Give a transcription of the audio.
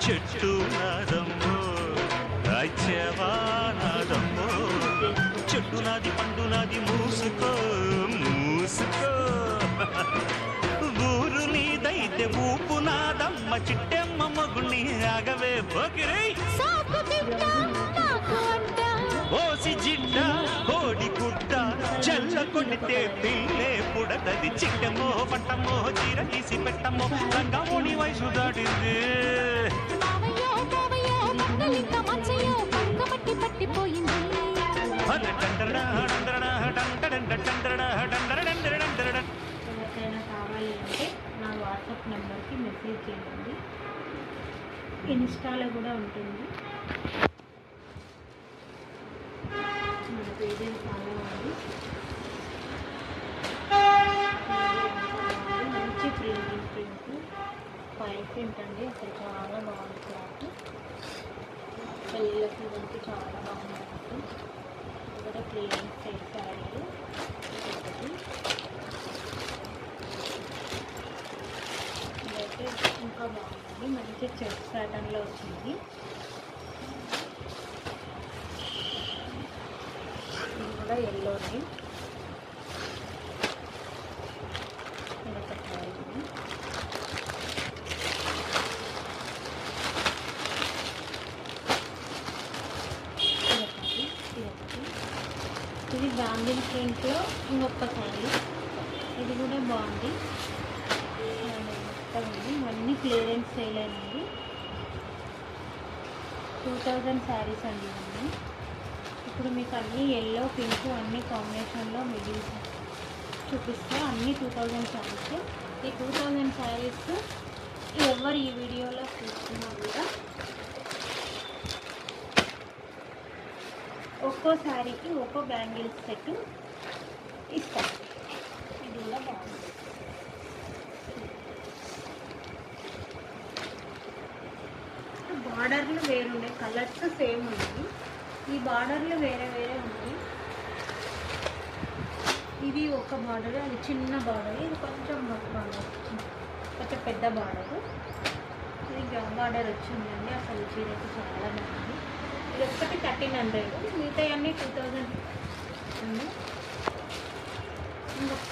చెట్టు నాదమ్మో రాజ్యవానాదమ్మో చెట్టు నాది పండు నాది మూసుకో మూసుకో ఊరు నీదైతే ఊపు నాదమ్మ చిట్టెమ్మ మగుణ్ణి ఆగవే బొకిరై ఓసి జిడ్డ కోడి గుడ్డ చల్ల కొడితే పిల్లే పుడతది చిట్టమో పట్టమో చీర తీసి పెట్టమో రంగమోని వయసు దాటింది ఎవరికైనా కావాలి అంటే నా వాట్సాప్ నెంబర్కి మెసేజ్ చేయండి. ఇన్స్టాలో కూడా ఉంటుంది. మన పేజీని ఫాలో అవ్వండి. మంచి ప్రింట్ ఫైల్ ప్రింట్ అండి. అసలు చాలా బాగుంది క్లాత్. పెళ్ళిళ్ళకి ఇదంతా చాలా బాగుంది. కూడా ప్లేన్ సైడ్ శారీలు ఇదైతే ఇంకా బాగుంది. మంచి చెక్ ప్యాటర్న్లో వచ్చింది. ఇది కూడా ఎల్లోది. ఇదొక శారీ. ఇది బ్యాంగిల్ ప్రింట్లో ఇంకొక శారీ. ఇది కూడా బాగుంది. ఇవన్నీ క్లియరెన్స్ సేల్ అయినవి. 2000 శారీస్ అండి ఇవన్నీ. ఇప్పుడు మీకు అన్నీ ఎల్లో పింక్ అన్ని కాంబినేషన్లో మిగిలి చూపిస్తే అన్నీ 2000 శారీస్. ఈ 2000 శారీస్ ఎవరు ఈ వీడియోలో చూస్తున్నా కూడా ఒక్కో శారీకి ఒక్కో బ్యాంగిల్స్ సెట్ ఇస్తాం. ఇది కూడా బాగుంది. బార్డర్లు వేరున్నాయి, కలర్స్ సేమ్ ఉన్నాయి. ఈ బార్డర్లు వేరే వేరే ఉన్నాయి. ఇది ఒక బార్డర్, అది చిన్న బార్డర్. ఇది కొంచెం బార్డర్, కొంచెం పెద్ద బార్డర్. ఇది బార్డర్ వచ్చిందండి. అసలు చీరకు చాలా బాగుంది. ఇది ఒక్కటి 1300, మిగతా అన్నీ 2000 ఉంది. ఇంకొక